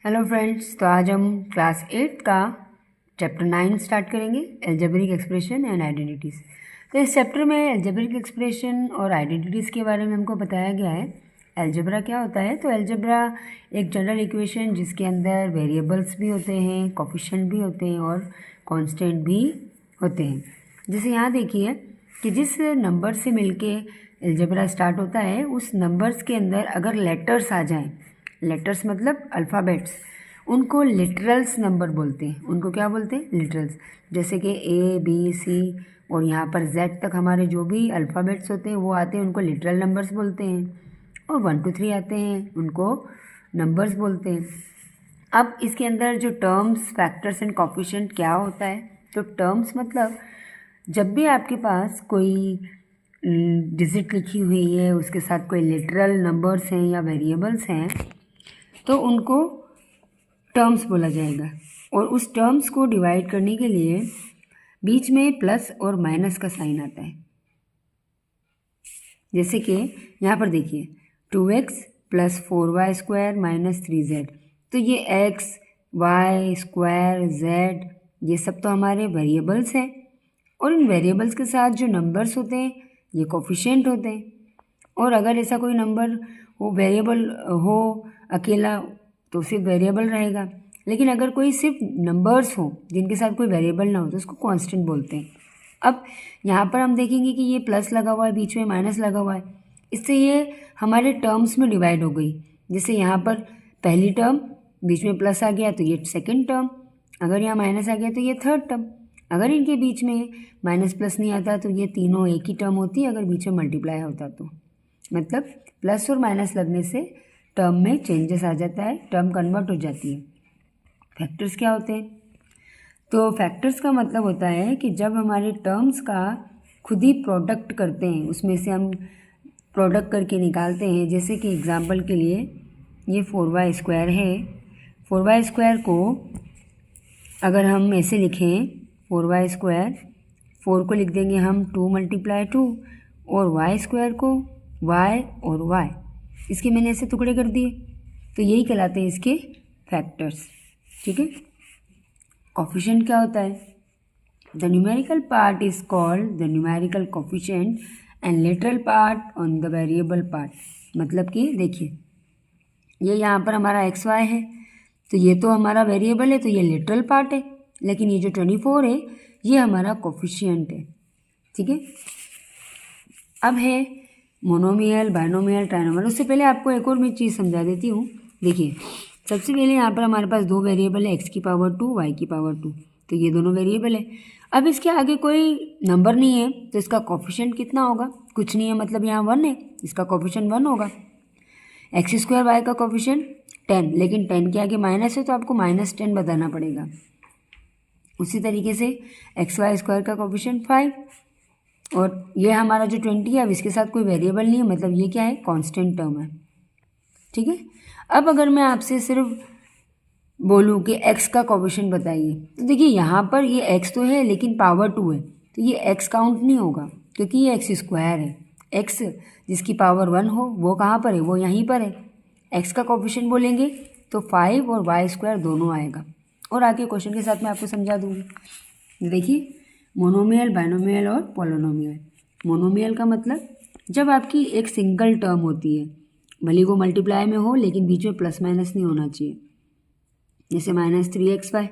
Hello friends, तो आज हम क्लास 8 का चैप्टर 9 स्टार्ट करेंगे, एल्जेब्रिक एक्सप्रेशन एंड आइडेंटिटीज़। तो इस चैप्टर में एल्जेब्रिक एक्सप्रेशन और आइडेंटिटीज़ के बारे में हमको बताया गया है। एल्जेब्रा क्या होता है? तो एल्जेब्रा एक जनरल इक्वेशन जिसके अंदर वेरिएबल्स भी होते हैं, कोफिशिएंट भी होते हैं और कांस्टेंट भी होते हैं। जैसे यहाँ देखिए कि जिस नंबर से मिलके एल्जेब्रा स्टार्ट होता है, उस नंबर्स के अंदर अगर लेटर्स आ जाएं, लेटर्स मतलब अल्फ़ाबेट्स, उनको लिटरल्स नंबर बोलते हैं। उनको क्या बोलते हैं? लिटरल्स। जैसे कि ए बी सी और यहाँ पर जेड तक हमारे जो भी अल्फ़ाबेट्स होते हैं वो आते हैं, उनको लिटरल नंबर्स बोलते हैं। और 1 2 3 आते हैं, उनको नंबर्स बोलते हैं। अब इसके अंदर जो टर्म्स, फैक्टर्स एंड कोफिशिएंट क्या होता है? तो टर्म्स मतलब जब भी आपके पास कोई डिजिट लिखी हुई है, उसके साथ कोई लिटरल नंबर्स हैं या वेरिएबल्स हैं, तो उनको टर्म्स बोला जाएगा। और उस टर्म्स को डिवाइड करने के लिए बीच में प्लस और माइनस का साइन आता है। जैसे कि यहाँ पर देखिए 2x + 4y स्क्वायर - 3z। तो ये x, y स्क्वायर, z ये सब तो हमारे वेरिएबल्स हैं, और इन वेरिएबल्स के साथ जो नंबर्स होते हैं ये कोफिशिएंट होते हैं। और अगर ऐसा कोई नंबर हो, वेरिएबल हो अकेला, तो सिर्फ वेरिएबल रहेगा। लेकिन अगर कोई सिर्फ नंबर्स हो जिनके साथ कोई वेरिएबल ना हो तो उसको कांस्टेंट बोलते हैं। अब यहाँ पर हम देखेंगे कि ये प्लस लगा हुआ है, बीच में माइनस लगा हुआ है, इससे ये हमारे टर्म्स में डिवाइड हो गई। जैसे यहाँ पर पहली टर्म, बीच में प्लस आ गया तो ये सेकेंड टर्म, अगर यहाँ माइनस आ गया तो ये थर्ड टर्म। अगर इनके बीच में माइनस प्लस नहीं आता तो ये तीनों एक ही टर्म होती है, अगर बीच में मल्टीप्लाई होता तो। मतलब प्लस और माइनस लगने से टर्म में चेंजेस आ जाता है, टर्म कन्वर्ट हो जाती है। फैक्टर्स क्या होते हैं? तो फैक्टर्स का मतलब होता है कि जब हमारे टर्म्स का खुद ही प्रोडक्ट करते हैं, उसमें से हम प्रोडक्ट करके निकालते हैं। जैसे कि एग्जांपल के लिए ये 4y स्क्वायर है। 4y स्क्वायर को अगर हम ऐसे लिखें, 4y स्क्वायर, 4 को लिख देंगे हम 2 × 2 और y स्क्वायर को y और y, इसके मैंने ऐसे टुकड़े कर दिए, तो यही कहलाते हैं इसके फैक्टर्स। ठीक है। कोफिशिएंट क्या होता है? The numerical part is called the numerical coefficient and literal part on the variable part. मतलब कि देखिए ये यहाँ पर हमारा एक्स वाई है, तो ये तो हमारा वेरिएबल है, तो ये लिटरल पार्ट है। लेकिन ये जो 24 है ये हमारा कोफिशिएंट है। ठीक है। अब है मोनोमियल, बाइनोमियल, ट्राइनोमियल। उससे पहले आपको एक और मैं चीज़ समझा देती हूँ। देखिए सबसे पहले यहाँ पर हमारे पास दो वेरिएबल है, x⁻2 y⁻2, तो ये दोनों वेरिएबल है। अब इसके आगे कोई नंबर नहीं है तो इसका कोफिशिएंट कितना होगा? कुछ नहीं है, मतलब यहाँ 1 है, इसका कोफिशिएंट 1 होगा। x² y का कोफिशिएंट 10, लेकिन 10 के आगे माइनस है तो आपको -10 बताना पड़ेगा। उसी तरीके से xy² का कोफिशिएंट 5, और ये हमारा जो 20 है, अब इसके साथ कोई वेरिएबल नहीं है, मतलब ये क्या है? कांस्टेंट टर्म है। ठीक है। अब अगर मैं आपसे सिर्फ बोलूँ कि x का कोफिशिएंट बताइए, तो देखिए यहाँ पर ये x तो है लेकिन पावर 2 है, तो ये x काउंट नहीं होगा क्योंकि ये x² है। x जिसकी पावर 1 हो वो कहाँ पर है? वो यहीं पर है। x का कोफिशिएंट बोलेंगे तो 5 और y² दोनों आएगा। और आगे क्वेश्चन के साथ मैं आपको समझा दूँगी। देखिए मोनोमियल, बाइनोमियल और पॉलिनोमियल। मोनोमियल का मतलब जब आपकी एक सिंगल टर्म होती है, भले वो मल्टीप्लाई में हो लेकिन बीच में प्लस माइनस नहीं होना चाहिए। जैसे -3xy,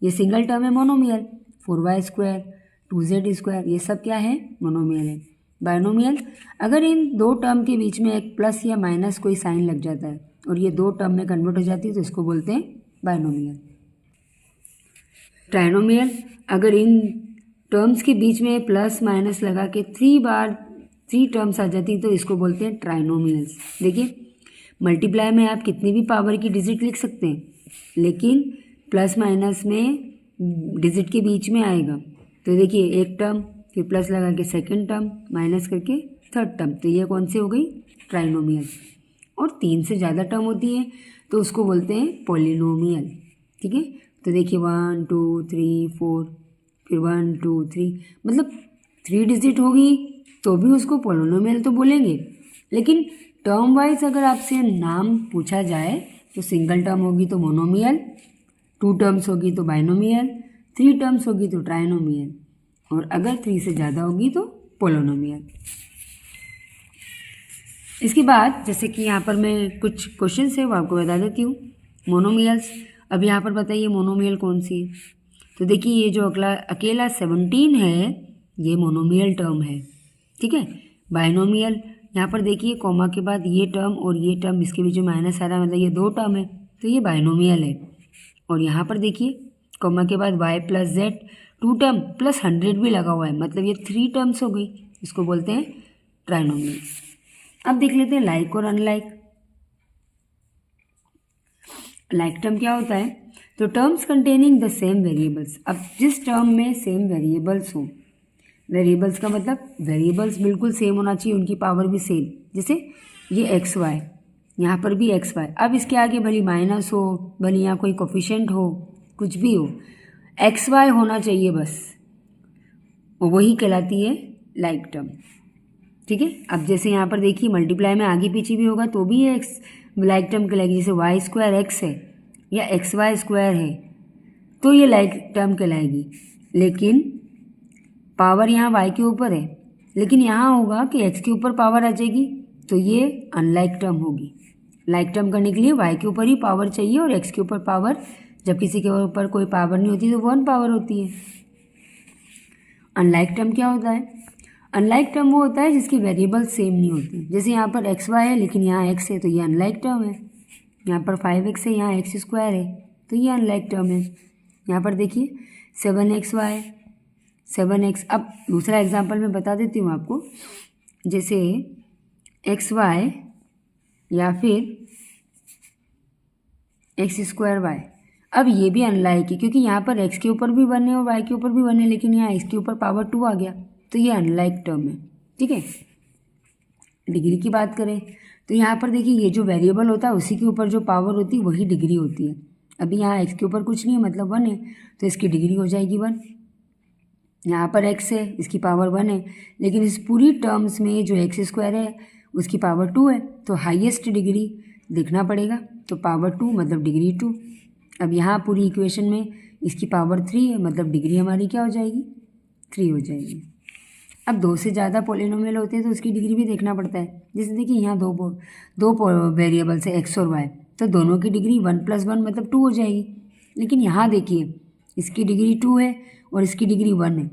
ये सिंगल टर्म है, monomial. 4y square, 2z square, ये सब क्या है? मोनोमियल है। बाइनोमियल, अगर इन दो टर्म के बीच में एक प्लस या माइनस कोई साइन लग जाता है और ये दो टर्म में कन्वर्ट हो जाती है तो इसको बोलते हैं बाइनोमियल। ट्राइनोमियल, अगर इन टर्म्स के बीच में प्लस माइनस लगा के 3 टर्म्स आ जाती तो इसको बोलते हैं ट्राइनोमियल्स। देखिए मल्टीप्लाई में आप कितनी भी पावर की डिजिट लिख सकते हैं, लेकिन प्लस माइनस में डिजिट के बीच में आएगा। तो देखिए एक टर्म, फिर प्लस लगा के सेकेंड टर्म, माइनस करके थर्ड टर्म, तो ये कौन सी हो गई? ट्राइनोमियल। और 3 से ज़्यादा टर्म होती है तो उसको बोलते हैं पॉलिनोमियल। ठीक है। तो देखिए 1 2 3 4, फिर 1 2 3, मतलब 3 डिजिट होगी तो भी उसको पॉलिनोमियल तो बोलेंगे। लेकिन टर्म वाइज अगर आपसे नाम पूछा जाए तो सिंगल टर्म होगी तो मोनोमियल, 2 टर्म्स होगी तो बाइनोमियल, 3 टर्म्स होगी तो ट्राइनोमियल, और अगर 3 से ज़्यादा होगी तो पोलिनोमियल। इसके बाद जैसे कि यहाँ पर मैं कुछ क्वेश्चन है वो आपको बता देती हूँ। मोनोमियल्स, अब यहाँ पर बताइए मोनोमियल कौन सी है। तो देखिए ये जो अकेला 17 है ये मोनोमियल टर्म है, ठीक है। बाइनोमियल, यहाँ पर देखिए कॉमा के बाद ये टर्म और ये टर्म, इसके बीच में माइनस आ रहा है, मतलब ये 2 टर्म है, तो ये बाइनोमियल है। और यहाँ पर देखिए कॉमा के बाद y plus Z 2 term plus 100 भी लगा हुआ है, मतलब ये 3 टर्म्स हो गई, इसको बोलते हैं ट्राइनोमियल। अब देख लेते हैं लाइक और अनलाइक। लाइक टर्म क्या होता है, तो terms containing the same variables. अब जिस टर्म में सेम वेरिएबल्स हो, वेरिएबल्स का मतलब वेरिएबल्स बिल्कुल सेम होना चाहिए, उनकी पावर भी सेम, जैसे ये एक्स वाई, यहाँ पर भी एक्स वाई। अब इसके आगे भली माइनस हो, भली यहाँ कोई कोफिशिएंट हो, कुछ भी हो, एक्स वाई होना चाहिए बस, वही कहलाती है लाइक टर्म, ठीक है। अब जैसे यहाँ पर देखिए मल्टीप्लाई में आगे पीछे भी होगा तो भी ये एक्स लाइक टर्म कहलाएगी, जैसे वाई स्क्वायर एक्स है या एक्स वाई स्क्वायर है तो ये लाइक टर्म कहलाएगी, लेकिन पावर यहाँ वाई के ऊपर है, लेकिन यहाँ होगा कि एक्स के ऊपर पावर आ जाएगी तो ये अनलाइक टर्म होगी। लाइक टर्म करने के लिए वाई के ऊपर ही पावर चाहिए और एक्स के ऊपर पावर, जब किसी के ऊपर कोई पावर नहीं होती तो 1 पावर होती है। अनलाइक टर्म क्या होता है, अनलाइक टर्म वो होता है जिसकी वेरिएबल सेम नहीं होती, जैसे यहाँ पर एक्स वाई है लेकिन यहाँ एक्स है तो ये अनलाइक टर्म है, यहाँ पर 5x है यहाँ एक्स स्क्वायर है तो ये अनलाइक टर्म है। यहाँ पर देखिए 7xy 7x। अब दूसरा एग्जांपल मैं बता देती हूँ आपको, जैसे xy या फिर एक्स स्क्वायर वाई। अब ये भी अनलाइक है क्योंकि यहाँ पर x के ऊपर भी 1 है और y के ऊपर भी 1 है, लेकिन यहाँ x के ऊपर पावर 2 आ गया तो ये अनलाइक टर्म है, ठीक है। डिग्री की बात करें तो यहाँ पर देखिए ये जो वेरिएबल होता है उसी के ऊपर जो पावर होती है वही डिग्री होती है। अभी यहाँ x के ऊपर कुछ नहीं है मतलब 1 है तो इसकी डिग्री हो जाएगी 1। यहाँ पर x है, इसकी पावर 1 है, लेकिन इस पूरी टर्म्स में जो एक्स स्क्वायर है उसकी पावर 2 है तो हाईएस्ट डिग्री देखना पड़ेगा, तो पावर 2 मतलब डिग्री 2। अब यहाँ पूरी इक्वेशन में इसकी पावर 3 है मतलब डिग्री हमारी क्या हो जाएगी, 3 हो जाएगी। अब 2 से ज़्यादा पोलिनोमियल होते हैं तो उसकी डिग्री भी देखना पड़ता है, जैसे देखिए यहाँ दो वेरिएबल्स है एक्स और वाई, तो दोनों की डिग्री 1 + 1 मतलब 2 हो जाएगी। लेकिन यहाँ देखिए इसकी डिग्री 2 है और इसकी डिग्री 1 है,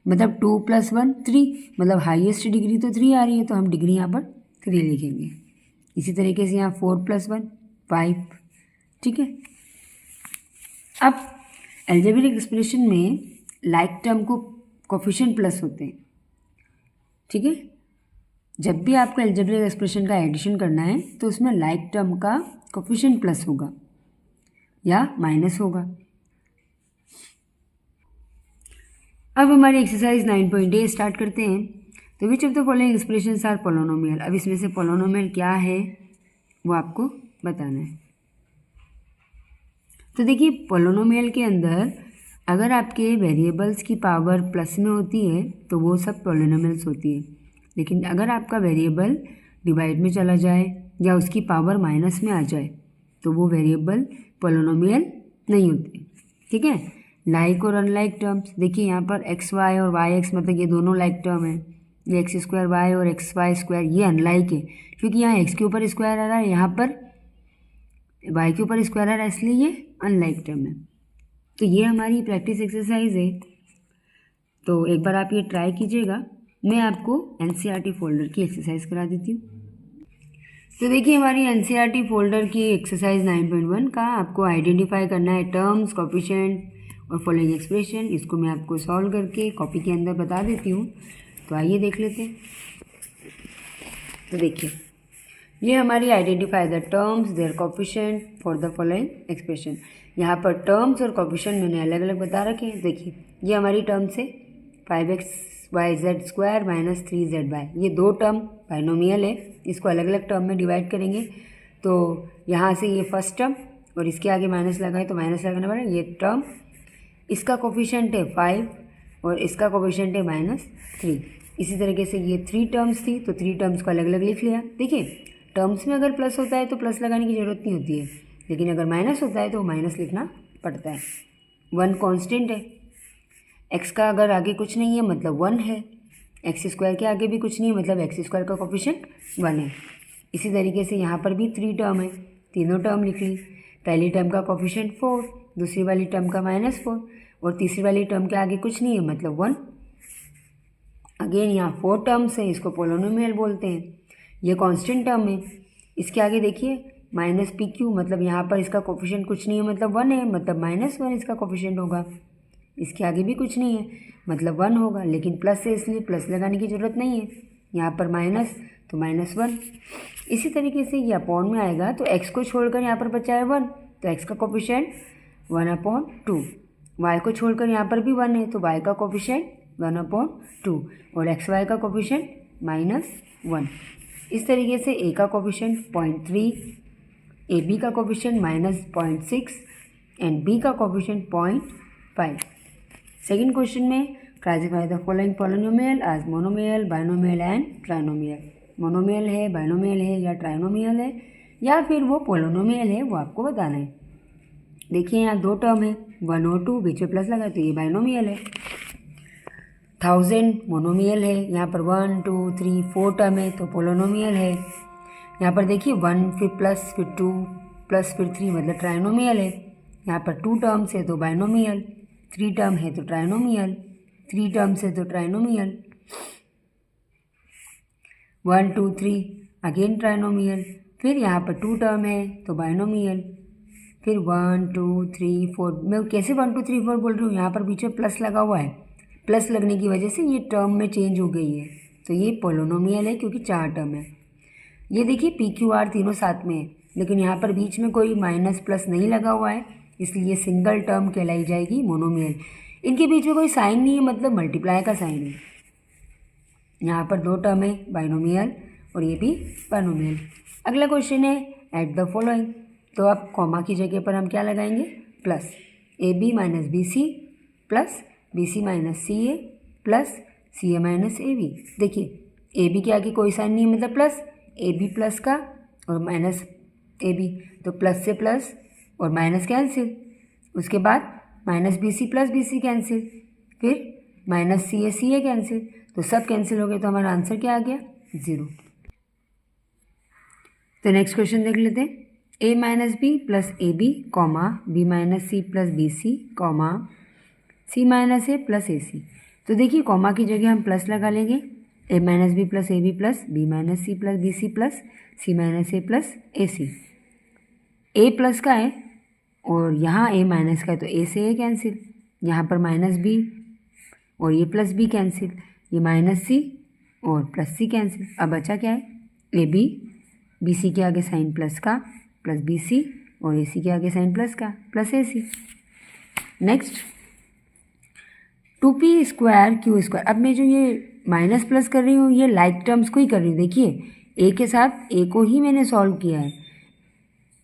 मतलब 2 + 1 3, मतलब हाईएस्ट डिग्री तो 3 आ रही है तो हम डिग्री यहाँ पर 3 लिखेंगे। इसी तरीके से यहाँ 4 + 1 5, ठीक है। अब एल्जेब्रिक एक्सप्रेशन में लाइक टर्म को कोफिशिएंट प्लस होते हैं, ठीक है। जब भी आपको एल्जेब्रिक एक्सप्रेशन का एडिशन करना है तो उसमें लाइक टर्म का कोफिशिएंट प्लस होगा या माइनस होगा। अब हमारी एक्सरसाइज 9.8 स्टार्ट करते हैं। तो which of the following expressions are polynomial. अब इसमें से पोलिनोमियल क्या है वो आपको बताना है। तो देखिए पोलिनोमियल के अंदर अगर आपके वेरिएबल्स की पावर प्लस में होती है तो वो सब पोलिनोमियल्स होती है, लेकिन अगर आपका वेरिएबल डिवाइड में चला जाए या उसकी पावर माइनस में आ जाए तो वो वेरिएबल पोलिनोमियल नहीं होते, ठीक है। लाइक और अनलाइक टर्म्स, देखिए यहाँ पर एक्स वाई और वाई एक्स मतलब ये दोनों लाइक टर्म है, ये एक्स स्क्वायर वाई और एक्स वाई स्क्वायर ये अनलाइक है क्योंकि यहाँ एक्स के ऊपर स्क्वायर आ रहा है, यहाँ पर वाई के ऊपर स्क्वायर आ रहा है, इसलिए ये अनलाइक टर्म है। तो ये हमारी प्रैक्टिस एक्सरसाइज है, तो एक बार आप ये ट्राई कीजिएगा। मैं आपको एनसीईआरटी फोल्डर की एक्सरसाइज करा देती हूँ। तो देखिए हमारी एनसीईआरटी फोल्डर की एक्सरसाइज 9.1 का आपको आइडेंटिफाई करना है टर्म्स, कोफिशिएंट और फॉलोइंग एक्सप्रेशन। इसको मैं आपको सॉल्व करके कॉपी के अंदर बता देती हूँ, तो आइए देख लेते हैं। तो देखिए ये हमारी identify the terms their coefficient for the following expression. यहाँ पर टर्म्स और कोफिशिएंट मैंने अलग अलग बता रखे हैं। देखिए ये हमारी टर्म्स है 5xyz² - 3zy, ये 2 टर्म बाइनोमियल है, इसको अलग अलग टर्म में डिवाइड करेंगे। तो यहाँ से ये फर्स्ट टर्म और इसके आगे माइनस लगाए तो माइनस लगाना पड़ेगा, ये टर्म इसका कोफिशिएंट है 5 और इसका कोफिशिएंट है -3। इसी तरीके से ये 3 टर्म्स थी तो 3 टर्म्स को अलग अलग लिख लिया। देखिए टर्म्स में अगर प्लस होता है तो प्लस लगाने की ज़रूरत नहीं होती है, लेकिन अगर माइनस होता है तो माइनस लिखना पड़ता है। 1 कांस्टेंट है, x का अगर आगे कुछ नहीं है मतलब 1 है, एक्स स्क्वायर के आगे भी कुछ नहीं है मतलब एक्स स्क्वायर का कोफिशिएंट 1 है। इसी तरीके से यहाँ पर भी 3 टर्म है, तीनों टर्म लिख ली। पहली टर्म का कोफिशिएंट 4, दूसरी वाली टर्म का -4 और तीसरी वाली टर्म के आगे कुछ नहीं है मतलब 1। अगेन यहाँ 4 टर्म्स है, इसको पोलिनोमियल बोलते हैं। ये कांस्टेंट टर्म है, इसके आगे देखिए -pq मतलब यहाँ पर इसका कोफिशिएंट कुछ नहीं है मतलब 1 है, मतलब -1 इसका कोफिशिएंट होगा। इसके आगे भी कुछ नहीं है मतलब 1 होगा, लेकिन प्लस है इसलिए प्लस लगाने की ज़रूरत नहीं है। यहाँ पर माइनस तो -1। इसी तरीके से ये अपॉन में आएगा तो x को छोड़कर यहाँ पर बचा है 1, तो x का कोफिशिएंट 1/2। y को छोड़कर यहाँ पर भी 1 है तो y का कोफिशिएंट 1/2 और xy का कोफिशिएंट -1। इस तरीके से a का कोफिशिएंट 0.3, ab का कोफिशिएंट -0.6 एंड b का कोफिशिएंट 0.5। सेकेंड क्वेश्चन में classify the following polynomial as monomial, binomial and trinomial. Monomial है, बाइनोमियल है या ट्राइनोमियल है या फिर वो पोलिनोमियल है, वो आपको बताना है। देखिए यहाँ 2 टर्म है 1 और 2, बीच में प्लस लगा तो ये बाइनोमियल है। 1000 मोनोमियल है, यहाँ पर 1 2 3 4 टर्म है तो पोलिनोमियल है। यहाँ पर देखिए 1 फिर प्लस फिर 2 प्लस फिर 3 मतलब ट्राइनोमियल है। यहाँ पर 2 टर्म्स है तो बाइनोमियल, 3 टर्म है तो ट्राइनोमियल, 3 टर्म्स है तो ट्राइनोमियल, 1 2 3 अगेन ट्राइनोमियल। फिर यहाँ पर 2 टर्म है तो बाइनोमियल, फिर 1 2 3 4। मैं कैसे 1 2 3 4 बोल रही हूँ, यहाँ पर बीच में प्लस लगा हुआ है, प्लस लगने की वजह से ये टर्म में चेंज हो गई है, तो ये पोलिनोमियल है क्योंकि 4 टर्म है। ये देखिए पी क्यू आर तीनों साथ में है, लेकिन यहाँ पर बीच में कोई माइनस प्लस नहीं लगा हुआ है, इसलिए सिंगल टर्म कहलाई जाएगी मोनोमियल। इनके बीच में कोई साइन नहीं है मतलब मल्टीप्लाई का साइन है। यहाँ पर 2 टर्म है बाइनोमियल और ये भी बाइनोमियल। अगला क्वेश्चन है एट द फॉलोइंग, तो अब कॉमा की जगह पर हम क्या लगाएंगे plus AB minus BC plus BC minus CA plus CA minus AB। देखिए AB के आगे कोई साइन नहीं है मतलब प्लस, AB प्लस का और माइनस AB तो प्लस से प्लस और माइनस कैंसिल, उसके बाद minus BC plus BC cancel, फिर माइनस CA CA कैंसिल, तो सब कैंसिल हो गए तो हमारा आंसर क्या आ गया 0। तो नेक्स्ट क्वेश्चन देख लेते हैं। A minus B plus AB comma B minus C plus BC comma C minus A plus AC। तो देखिए कॉमा की जगह हम प्लस लगा लेंगे, A minus B plus AB plus B minus C plus BC plus C minus A plus AC। A plus का है और यहाँ A माइनस का है तो A से A कैंसिल, यहाँ पर माइनस B और ये प्लस B कैंसिल, ये माइनस C और प्लस C कैंसिल। अब बचा क्या है AB, BC के आगे साइन प्लस का प्लस BC और AC के आगे साइन प्लस का plus AC। Next 2p square Q square. अब मैं जो ये माइनस प्लस कर रही हूँ ये लाइक टर्म्स को ही कर रही हूँ। देखिए A के साथ A को ही मैंने सॉल्व किया है,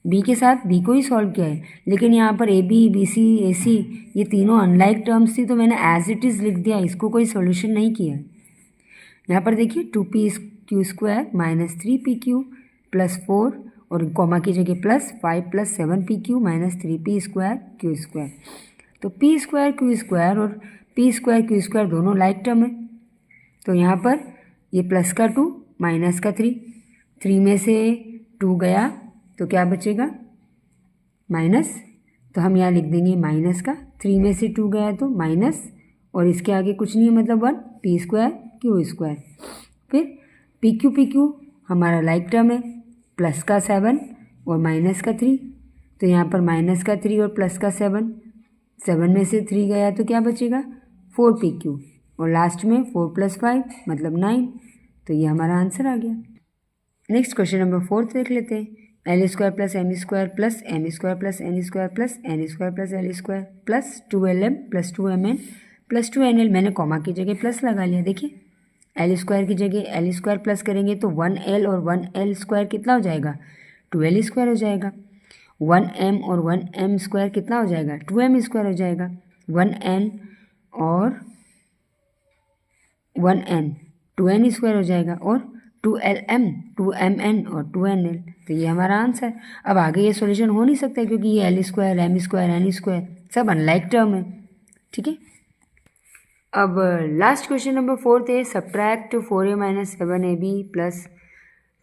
B के साथ B को ही सॉल्व किया है, लेकिन यहाँ पर AB BC AC ये तीनों अनलाइक टर्म्स थी तो मैंने एज इट इज़ लिख दिया, इसको कोई सोल्यूशन नहीं किया। यहाँ पर देखिए 2p Q square minus 3pq plus 4 और कॉमा की जगह plus 5 plus 7pq minus 3p square Q square. तो p स्क्वायर क्यू स्क्वायर और p स्क्वायर क्यू स्क्वायर दोनों लाइक टर्म है, तो यहाँ पर ये प्लस का 2 माइनस का 3, 3 में से 2 गया तो क्या बचेगा माइनस, तो हम यहाँ लिख देंगे माइनस का, 3 में से 2 गया तो माइनस और इसके आगे कुछ नहीं है मतलब 1 p स्क्वायर क्यू स्क्वायर। फिर pq हमारा लाइक टर्म है, प्लस का 7 और माइनस का 3, तो यहाँ पर माइनस का 3 और प्लस का 7, 7 में से 3 गया तो क्या बचेगा 4pq और लास्ट में 4 प्लस 5 मतलब 9, तो ये हमारा आंसर आ गया। नेक्स्ट क्वेश्चन नंबर 4 देख लेते हैं। L square plus M square plus M square plus N square plus N square plus L square plus 2lm plus 2mn plus 2nl। मैंने कॉमा की जगह प्लस लगा लिया। देखिए एल स्क्वायर की जगह एल स्क्वायर प्लस करेंगे तो 1l और 1l स्क्वायर कितना हो जाएगा 2l स्क्वायर हो जाएगा, 1m और 1m स्क्वायर कितना हो जाएगा 2m स्क्वायर हो जाएगा, 1n और 1n 2n स्क्वायर हो जाएगा और 2LM 2MN और 2NL, तो ये हमारा आंसर। अब आगे ये सॉल्यूशन हो नहीं सकता क्योंकि ये L square M square N square सब अनलाइक टर्म है, ठीक है। अब लास्ट क्वेश्चन नंबर 4 है, subtract 4a minus 7ab plus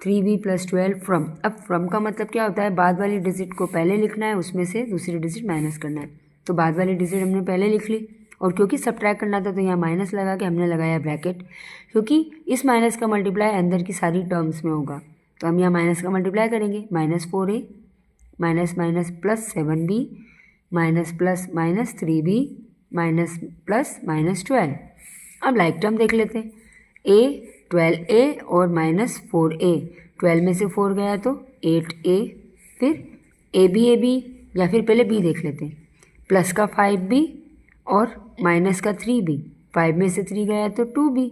3b plus 12 from. अब फ्रॉम का मतलब क्या होता है, बाद वाली डिजिट को पहले लिखना है, उसमें से दूसरी डिजिट माइनस करना है। तो बाद वाली डिजिट हमने पहले लिख ली, और क्योंकि सब्ट्रैक्ट करना था तो यहाँ माइनस लगा के हमने लगाया ब्रैकेट, क्योंकि इस माइनस का मल्टीप्लाई अंदर की सारी टर्म्स में होगा। तो हम यहाँ माइनस का मल्टीप्लाई करेंगे, minus 4a minus minus plus 7b minus plus minus 3b minus plus minus 12। अब लाइक टर्म देख लेते हैं, a 12a और माइनस 4a, 12 में से 4 गया तो 8a, फिर ab या फिर पहले b देख लेते हैं, प्लस का 5b और माइनस का 3b, 5 में से 3 गया तो 2b,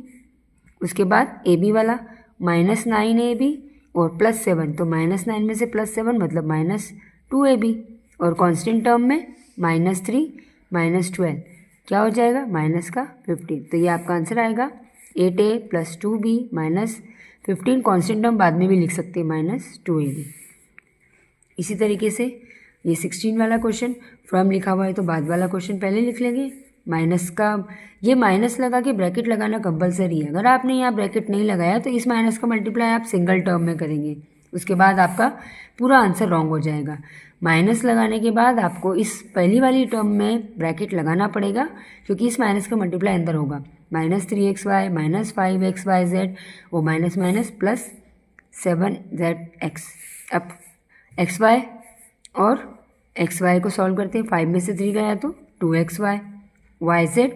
उसके बाद ab वाला माइनस 9ab और प्लस 7, तो माइनस 9 में से प्लस 7 मतलब माइनस 2ab, और कांस्टेंट टर्म में माइनस 3 माइनस 12 क्या हो जाएगा, माइनस का 15। तो ये आपका आंसर आएगा 8a plus 2b minus 15, constant term बाद में भी लिख सकते हैं माइनस 2ab। इसी तरीके से ये 16 वाला क्वेश्चन फ्रॉम लिखा हुआ है तो बाद वाला क्वेश्चन पहले लिख लेंगे। माइनस का ये माइनस लगा के ब्रैकेट लगाना कंपलसरी है, अगर आपने यहाँ ब्रैकेट नहीं लगाया तो इस माइनस का मल्टीप्लाई आप सिंगल टर्म में करेंगे, उसके बाद आपका पूरा आंसर रॉन्ग हो जाएगा। माइनस लगाने के बाद आपको इस पहली वाली टर्म में ब्रैकेट लगाना पड़ेगा, क्योंकि इस माइनस का मल्टीप्लाई अंदर होगा, माइनस 3xy माइनस 5xyz और माइनस माइनस प्लस 7zx। अब xy और xy को सॉल्व करते हैं, 5 में से 3 गया तो 2xy, yz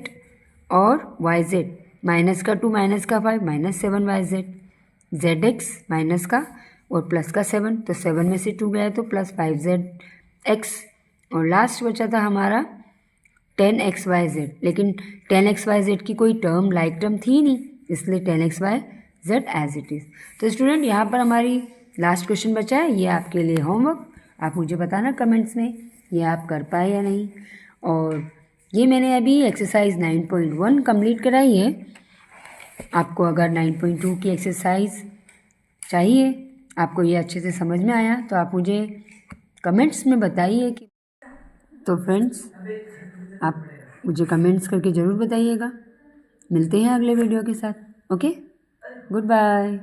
और yz माइनस का 2 माइनस का 5 माइनस 7yz, zx माइनस का और प्लस का 7, तो 7 में से 2 गया तो प्लस 5zx, और लास्ट बचा था हमारा 10xyz, लेकिन 10xyz की कोई टर्म लाइक टर्म थी नहीं, इसलिए 10xyz एज इट इज़। तो स्टूडेंट यहाँ पर हमारी लास्ट क्वेश्चन बचा है, ये आपके लिए होमवर्क, आप मुझे बताना कमेंट्स में ये आप कर पाए या नहीं। और ये मैंने अभी एक्सरसाइज 9.1 कंप्लीट कराई है, आपको अगर 9.2 की एक्सरसाइज चाहिए, आपको ये अच्छे से समझ में आया तो आप मुझे कमेंट्स में बताइए कि, तो फ्रेंड्स आप मुझे कमेंट्स करके ज़रूर बताइएगा। मिलते हैं अगले वीडियो के साथ, ओके, गुड बाय।